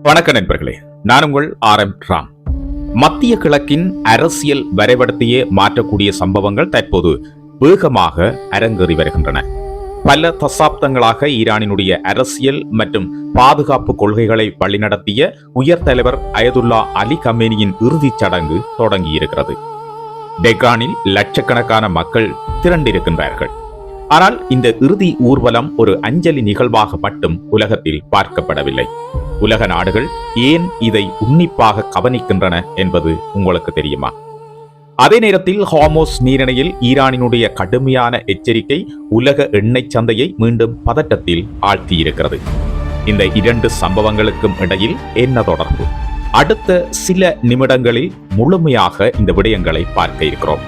வணக்க நண்பர்களே, நான் உங்கள் ராம். மத்திய கிழக்கின் அரசியல் வரைபடத்தையே மாற்றக்கூடிய சம்பவங்கள் தற்போது வேகமாக அரங்கேறி வருகின்றன. பல தசாப்தங்களாக ஈரானினுடைய அரசியல் மற்றும் பாதுகாப்பு கொள்கைகளை வழிநடத்திய உயர் தலைவர் அயதுல்லா அலி கமேனியின் இறுதிச் சடங்கு தொடங்கியிருக்கிறது. டெஹ்ரானில் லட்சக்கணக்கான மக்கள் திரண்டிருக்கின்றார்கள். ஆனால் இந்த இறுதி ஊர்வலம் ஒரு அஞ்சலி நிகழ்வாக மட்டும் உலகத்தில் பார்க்கப்படவில்லை. உலக நாடுகள் ஏன் இதை உன்னிப்பாக கவனிக்கின்றன என்பது உங்களுக்கு தெரியுமா? அதே நேரத்தில் ஹார்மோஸ் நீரிணையில் ஈரானினுடைய கடுமையான எச்சரிக்கை உலக எண்ணெய் சந்தையை மீண்டும் பதட்டத்தில் ஆழ்த்தியிருக்கிறது. இந்த இரண்டு சம்பவங்களுக்கும் இடையில் என்ன தொடர்பு? அடுத்த சில நிமிடங்களில் முழுமையாக இந்த விடயங்களை பார்க்க இருக்கிறோம்.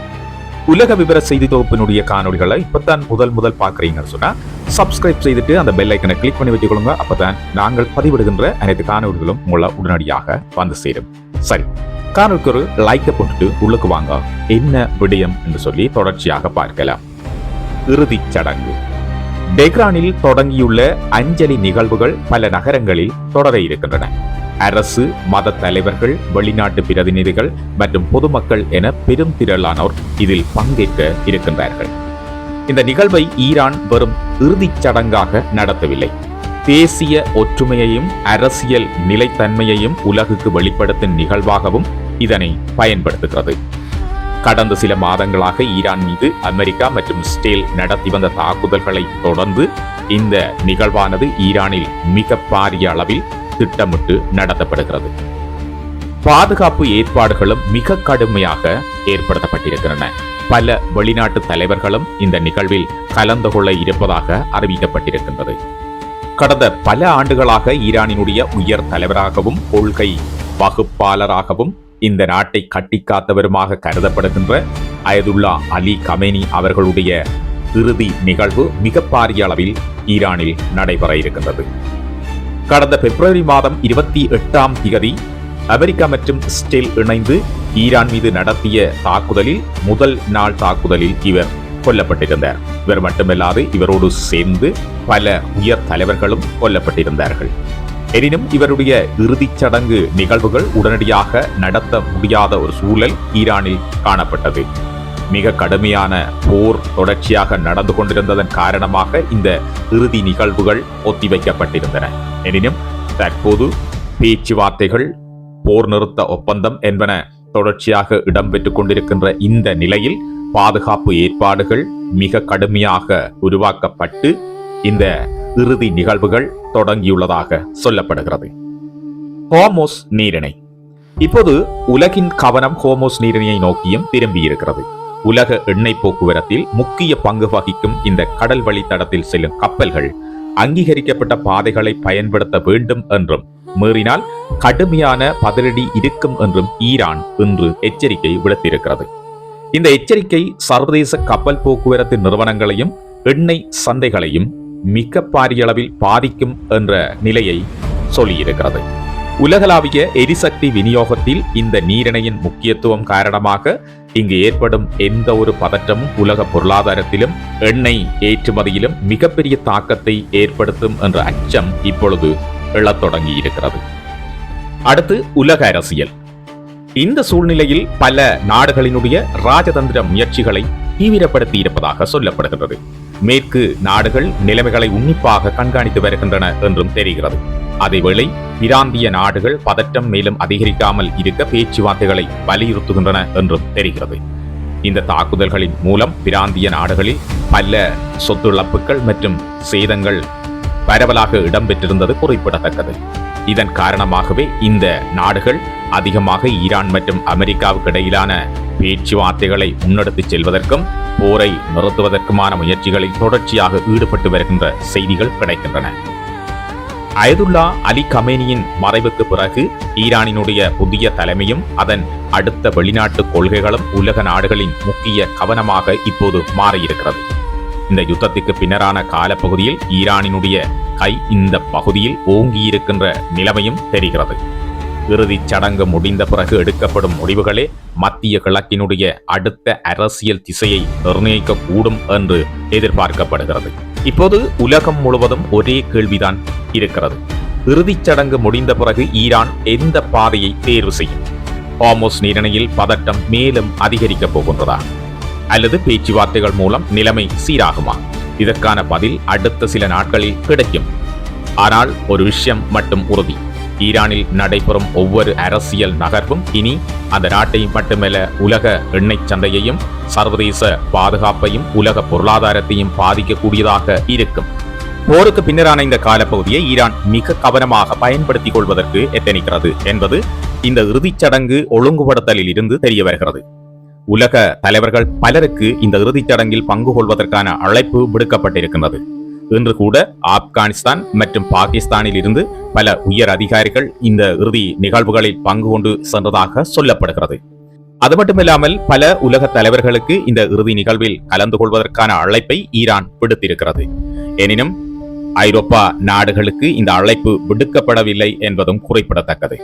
உலக விவர செய்தி தொகுப்பினுடைய காணொலிகளை இப்பதான் முதல் பார்க்குறீங்கன்னு சொன்னா சப்ஸ்கிரைப் செய்துட்டு அந்த பெல் ஐக்கனை கிளிக் பண்ணி வச்சுக்கொள்ளுங்க. அப்பதான் நாங்கள் பதிவிடுகின்ற அனைத்து காணொலிகளும் உங்களை உடனடியாக வந்து சேரும். சரி, காணொலிக்கு ஒரு லைக்கை போட்டுட்டு உள்ளுக்கு வாங்க, என்ன விடயம் என்று சொல்லி தொடர்ச்சியாக பார்க்கலாம். இறுதிச் சடங்கு. டெஹ்ரானில் தொடங்கியுள்ள அஞ்சலி நிகழ்வுகள் பல நகரங்களில் தொடர இருக்கின்றன. அரசு, மத தலைவர்கள், வெளிநாட்டு பிரதிநிதிகள் மற்றும் பொதுமக்கள் என பெரும் திரளானோர் இதில் பங்கேற்க இருக்கின்றார்கள். இந்த நிகழ்வை ஈரான் வெறும் இறுதிச் சடங்காக நடத்தவில்லை. தேசிய ஒற்றுமையையும் அரசியல் நிலைத்தன்மையையும் உலகுக்கு வெளிப்படுத்தும் நிகழ்வாகவும் இதனை பயன்படுத்துகிறது. கடந்த சில மாதங்களாக ஈரான் மீது அமெரிக்கா மற்றும் இஸ்ரேல் நடத்தி வந்த தாக்குதல்களை தொடர்ந்து இந்த நிகழ்வானது ஈரானில் மிக பாரிய அளவில் திட்டமிட்டு நடத்தப்படுகிறது. பாதுகாப்பு ஏற்பாடுகளும் மிக கடுமையாக ஏற்படுத்தப்பட்டிருக்கின்றன. பல வெளிநாட்டு தலைவர்களும் இந்த நிகழ்வில் கலந்து கொள்ள இருப்பதாக அறிவிக்கப்பட்டிருக்கின்றது. கடந்த பல ஆண்டுகளாக ஈரானினுடைய உயர் தலைவராகவும் கொள்கை வகுப்பாளராகவும் இந்த நாட்டை கட்டிக்காத்தவருமாக கருதப்படுகின்ற அயதுல்லா அலி கமேனி அவர்களுடைய இறுதி நிகழ்வு மிக பாரிய அளவில் ஈரானில் நடைபெற இருக்கின்றது. கடந்த பிப்ரவரி மாதம் 28ஆம் தேதி அமெரிக்கா மற்றும் இஸ்ரேல் இணைந்து ஈரான் மீது நடத்திய தாக்குதலில் முதல் நாள் தாக்குதலில் இவர் கொல்லப்பட்டிருந்தார். இவர் மட்டுமல்லாது இவரோடு சேர்ந்து பல உயர் தலைவர்களும் கொல்லப்பட்டிருந்தார்கள். எனினும் இவருடைய இறுதிச் சடங்கு நிகழ்வுகள் உடனடியாக நடத்த முடியாத ஒரு சூழல் ஈரானில் காணப்பட்டது. மிக கடுமையான போர் தொடர்ச்சியாக நடந்து கொண்டிருந்ததன் காரணமாக இந்த இறுதி நிகழ்வுகள் ஒத்திவைக்கப்பட்டிருந்தன. எனினும் தற்போது பேச்சுவார்த்தைகள், போர் நிறுத்த ஒப்பந்தம் என்பன தொடர்ச்சியாக இடம்பெற்றுக் கொண்டிருக்கின்ற இந்த நிலையில் பாதுகாப்பு ஏற்பாடுகள் மிக கடுமையாக உருவாக்கப்பட்டு இந்த இறுதி நிகழ்வுகள் தொடங்கியுள்ளதாக சொல்லப்படுகிறது. ஹோர்மோஸ் நீரிணை. இப்போது உலகின் கவனம் ஹோர்மோஸ் நீரிணையை நோக்கியும் திரும்பியிருக்கிறது. உலக எண்ணெய் போக்குவரத்தில் முக்கிய பங்கு வகிக்கும் இந்த கடல் வழித்தடத்தில் செல்லும் கப்பல்கள் அங்கீகரிக்கப்பட்ட பாதைகளை பயன்படுத்த வேண்டும் என்றும், மீறினால் கடுமையான பதிலடி இருக்கும் என்றும் ஈரான் இன்று எச்சரிக்கை விடுத்திருக்கிறது. இந்த எச்சரிக்கை சர்வதேச கப்பல் போக்குவரத்து நிறுவனங்களையும் எண்ணெய் சந்தைகளையும் மிக பாரிய அளவில் பாதிக்கும் என்ற நிலையை சொல்லியிருக்கிறது. உலகளாவிய எரிசக்தி விநியோகத்தில் இந்த நீரிணையின் முக்கியத்துவம் காரணமாக இங்கு ஏற்படும் எந்த ஒரு பதற்றமும் உலக பொருளாதாரத்திலும் எண்ணெய் ஏற்றுமதியிலும் மிகப்பெரிய தாக்கத்தை ஏற்படுத்தும் என்ற அச்சம் இப்பொழுது எழத் தொடங்கி இருக்கிறது. அடுத்து உலக அரசியல். இந்த சூழ்நிலையில் பல நாடுகளினுடைய ராஜதந்திர முயற்சிகளை தீவிரப்படுத்தி இருப்பதாக சொல்லப்படுகிறது. மேற்கு நாடுகள் நிலைமைகளை உன்னிப்பாக கண்காணித்து வருகின்றன என்றும் தெரிகிறது. அதேவேளை பிராந்திய நாடுகள் பதற்றம் மேலும் அதிகரிக்காமல் இருக்க பேச்சுவார்த்தைகளை வலியுறுத்துகின்றன என்றும் தெரிகிறது. இந்த தாக்குதல்களின் மூலம் பிராந்திய நாடுகளில் பல சொத்துழப்புகள் மற்றும் சேதங்கள் பரவலாக இடம்பெற்றிருந்தது குறிப்பிடத்தக்கது. இதன் காரணமாகவே இந்த நாடுகள் அதிகமாக ஈரான் மற்றும் அமெரிக்காவுக்கு இடையிலான பேச்சுவார்த்தைகளை முன்னெடுத்துச் செல்வதற்கும் போரை நிறுத்துவதற்குமான முயற்சிகளில் தொடர்ச்சியாக ஈடுபட்டு வருகின்ற செய்திகள் கிடைக்கின்றன. அயதுல்லா அலி கமேனியின் மறைவுக்கு பிறகு ஈரானினுடைய புதிய தலைமையும் அதன் அடுத்த வெளிநாட்டு கொள்கைகளும் உலக நாடுகளின் முக்கிய கவனமாக இப்போது மாறியிருக்கிறது. இந்த யுத்தத்துக்கு பின்னரான காலப்பகுதியில் ஈரானினுடைய கை இந்த பகுதியில் ஓங்கியிருக்கின்ற நிலைமையும் தெரிகிறது. இறுதிச் சடங்கு முடிந்த பிறகு எடுக்கப்படும் முடிவுகளே மத்திய கிழக்கினுடைய அடுத்த அரசியல் திசையை நிர்ணயிக்கக்கூடும் என்று எதிர்பார்க்கப்படுகிறது. இப்போது உலகம் முழுவதும் ஒரே கேள்விதான் இருக்கிறது. இறுதிச் சடங்கு முடிந்த பிறகு ஈரான் எந்த பாதையை தேர்வு செய்யும்? ஹார்முஸ் நீரிணையில் பதட்டம் மேலும் அதிகரிக்கப் போகின்றதா, அல்லது பேச்சுவார்த்தைகள் மூலம் நிலைமை சீராகுமா? இதற்கான பதில் அடுத்த சில நாட்களில் கிடைக்கும். ஆனால் ஒரு விஷயம் மட்டும் உறுதி, ஈரானில் நடைபெறும் ஒவ்வொரு அரசியல் நகர்வும் இனி அந்த நாட்டை மட்டுமல்ல, உலக எண்ணெய் சந்தையையும் சர்வதேச பாதுகாப்பையும் உலக பொருளாதாரத்தையும் பாதிக்கக்கூடியதாக இருக்கும். போருக்கு பின்னரான இந்த காலப்பகுதியை ஈரான் மிக கவனமாக பயன்படுத்திக் கொள்வதற்கு எத்தனிக்கிறது என்பது இந்த இறுதிச் சடங்கு ஒழுங்குபடுத்தலில் இருந்து தெரிய வருகிறது. உலக தலைவர்கள் பலருக்கு இந்த இறுதிச் சடங்கில் பங்கு கொள்வதற்கான அழைப்பு விடுக்கப்பட்டிருக்கின்றது. இன்று கூட ஆப்கானிஸ்தான் மற்றும் பாகிஸ்தானில் இருந்து பல உயர் அதிகாரிகள் இந்த இறுதி நிகழ்வுகளில் பங்கு கொண்டு சென்றதாக சொல்லப்படுகிறது. அது மட்டுமில்லாமல் பல உலக தலைவர்களுக்கு இந்த இறுதி நிகழ்வில் கலந்து கொள்வதற்கான அழைப்பை ஈரான் விடுத்திருக்கிறது. எனினும் ஐரோப்பா நாடுகளுக்கு இந்த அழைப்பு விடுக்கப்படவில்லை என்பதும் குறிப்பிடத்தக்கது.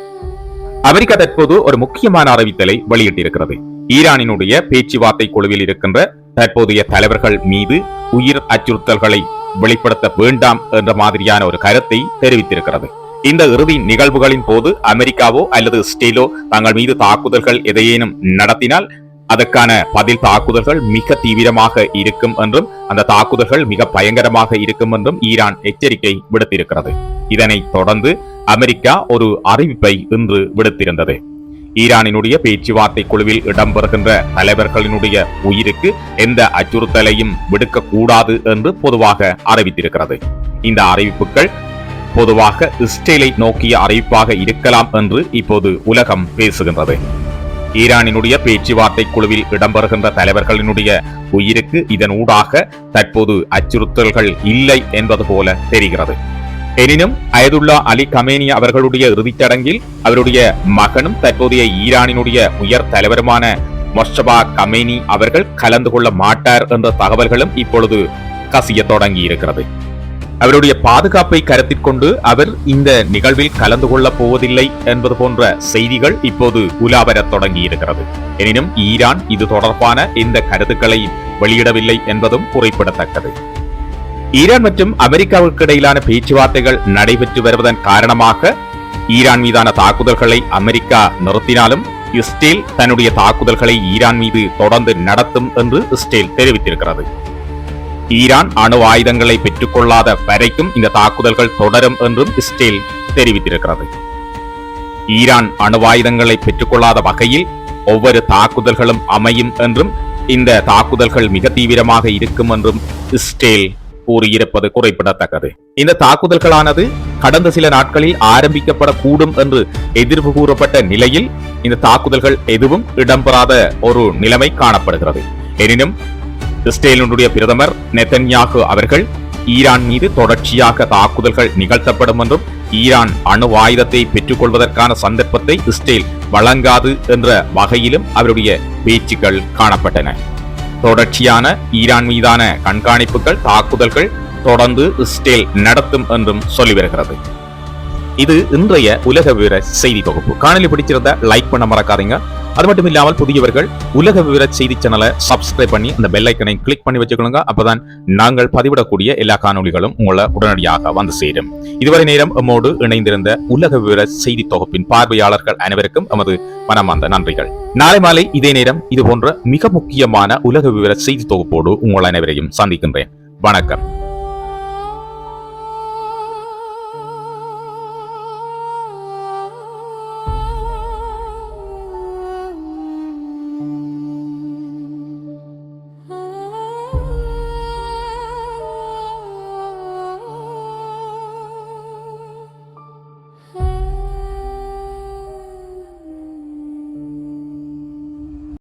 அமெரிக்கா தற்போது ஒரு முக்கியமான அறிவித்தலை வெளியிட்டிருக்கிறது. ஈரானினுடைய பேச்சுவார்த்தை குழுவில் இருக்கின்ற தற்போதைய தலைவர்கள் மீது உயிர் அச்சுறுத்தல்களை வெளிப்படுத்த வேண்டாம் என்ற மாதிரியான ஒரு கருத்தை தெரிவித்திருக்கிறது. இந்த இறுதி நிகழ்வுகளின் போது அமெரிக்காவோ அல்லது இஸ்ரேலோ தங்கள் மீது தாக்குதல்கள் எதையேனும் நடத்தினால் அதற்கான பதில் தாக்குதல்கள் மிக தீவிரமாக இருக்கும் என்றும் அந்த தாக்குதல்கள் மிக பயங்கரமாக இருக்கும் என்றும் ஈரான் எச்சரிக்கை விடுத்திருக்கிறது. இதனைத் தொடர்ந்து அமெரிக்கா ஒரு அறிவிப்பை இன்று விடுத்திருந்தது. ஈரானினுடைய பேச்சுவார்த்தை குழுவில் இடம்பெறுகின்ற தலைவர்களினுடைய உயிருக்கு எந்த அச்சுறுத்தலையும் விடுக்கக்கூடாது என்று பொதுவாக அறிவித்திருக்கிறது. இந்த அறிவிப்புகள் பொதுவாக இஸ்ரேலை நோக்கிய அறிவிப்பாக இருக்கலாம் என்று இப்போது உலகம் பேசுகின்றது. ஈரானினுடைய பேச்சுவார்த்தை குழுவில் இடம்பெறுகின்ற தலைவர்களினுடைய உயிருக்கு இதனூடாக தற்போது அச்சுறுத்தல்கள் இல்லை என்பது போல தெரிகிறது. எனினும் அயதுல்லா அலி கமேனி அவர்களுடைய இறுதிச் சடங்கில் அவருடைய மகனும் தற்போதைய ஈரானினுடைய உயர் தலைவருமான மொஸ்தபா கமேனி அவர்கள் கலந்து கொள்ள மாட்டார் என்ற தகவல்களும் இப்பொழுது கசிய தொடங்கி இருக்கிறது. அவருடைய பாதுகாப்பை கருத்தில் கொண்டு அவர் இந்த நிகழ்வில் கலந்து கொள்ளப் போவதில்லை என்பது போன்ற செய்திகள் இப்போது உலாவரத் தொடங்கி இருக்கிறது. எனினும் ஈரான் இது தொடர்பான எந்த கருத்துக்களை வெளியிடவில்லை என்பதும் குறிப்பிடத்தக்கது. ஈரான் மற்றும் அமெரிக்காவுக்கு இடையிலான பேச்சுவார்த்தைகள் நடைபெற்று வருவதன் காரணமாக ஈரான் மீதான தாக்குதல்களை அமெரிக்கா நிறுத்தினாலும் இஸ்ரேல் தன்னுடைய தாக்குதல்களை ஈரான் மீது தொடர்ந்து நடத்தும் என்று இஸ்ரேல் தெரிவித்திருக்கிறது. ஈரான் அணு ஆயுதங்களை பெற்றுக் கொள்ளாத வரைக்கும் இந்த தாக்குதல்கள் தொடரும் என்றும் இஸ்ரேல் தெரிவித்திருக்கிறது. ஈரான் அணு ஆயுதங்களை பெற்றுக் கொள்ளாத வகையில் ஒவ்வொரு தாக்குதல்களும் அமையும் என்றும் இந்த தாக்குதல்கள் மிக தீவிரமாக இருக்கும் என்றும் இஸ்ரேல் கூறியிருப்பது குறிப்பிடத்தக்கது. இந்த தாக்குதல்களானது கடந்த சில நாட்களில் ஆரம்பிக்கப்படக்கூடும் என்று எதிர்ப்பு கூறப்பட்ட நிலையில் இந்த தாக்குதல்கள் எதுவும் இடம்பெறாத ஒரு நிலைமை காணப்படுகிறது. எனினும் இஸ்ரேலினுடைய பிரதமர் நெதன்யாகு அவர்கள் ஈரான் மீது தொடர்ச்சியாக தாக்குதல்கள் நிகழ்த்தப்படும் என்றும் ஈரான் அணு ஆயுதத்தை பெற்றுக் கொள்வதற்கான சந்தர்ப்பத்தை இஸ்ரேல் வழங்காது என்ற வகையிலும் அவருடைய பேச்சுக்கள் காணப்பட்டன. தொடர்ச்சியான ஈரான் மீதான கண்காணிப்புகள் தாக்குதல்கள் தொடர்ந்து இஸ்ரேல் நடத்தும் என்றும் சொல்லி வருகிறது. இது இன்றைய உலக விவர செய்தி தொகுப்பு. காணொலி பிடிச்சிருந்த லைக் பண்ண மறக்காதீங்க. அது மட்டும் இல்லாமல் புதியவர்கள் உலக விவர செய்தி சேனலை சப்ஸ்கிரைப் பண்ணி அந்த பெல் ஐக்கனை கிளிக் பண்ணி வச்சுக்கொள்ளுங்க. அப்பதான் நாங்கள் பதிவிடக்கூடிய எல்லா காணொலிகளும் உங்களை உடனடியாக வந்து சேரும். இதுவரை நேரம் நம்மோடு இணைந்திருந்த உலக விவர செய்தி தொகுப்பின் பார்வையாளர்கள் அனைவருக்கும் எமது மனமார்ந்த நன்றிகள். நாளை மாலை இதே நேரம் இது போன்ற மிக முக்கியமான உலக விவர செய்தி தொகுப்போடு உங்கள் அனைவரையும் சந்திக்கின்றேன். வணக்கம்.